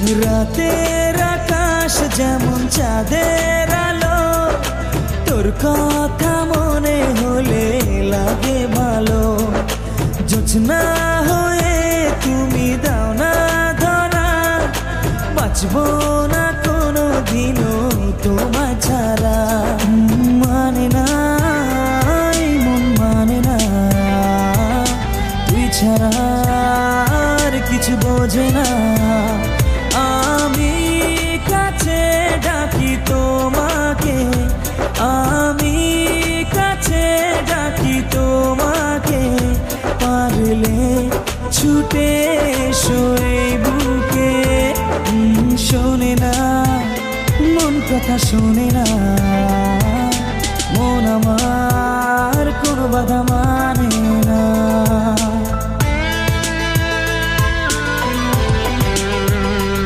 রাতের আকাশ যেমন চাঁদের আলো, তোর কথা মনে হলে লাগে ভালো। জোছনা হয়ে তুমি দাও না ধরা, বাঁচবো না কোনো দিনও তোমায় ছাড়া। মানে না এই মন মানে না, তুই ছাড়া আর কিছু বোঝে না। আমি কাছে ডাকি তোমাকে, আমি কাছে ডাকি তোমাকে, পারলে ছুটে এসো এই বুকে। শোনে না মন কথা শোনে না, মন আমার কোনো বাধা মানে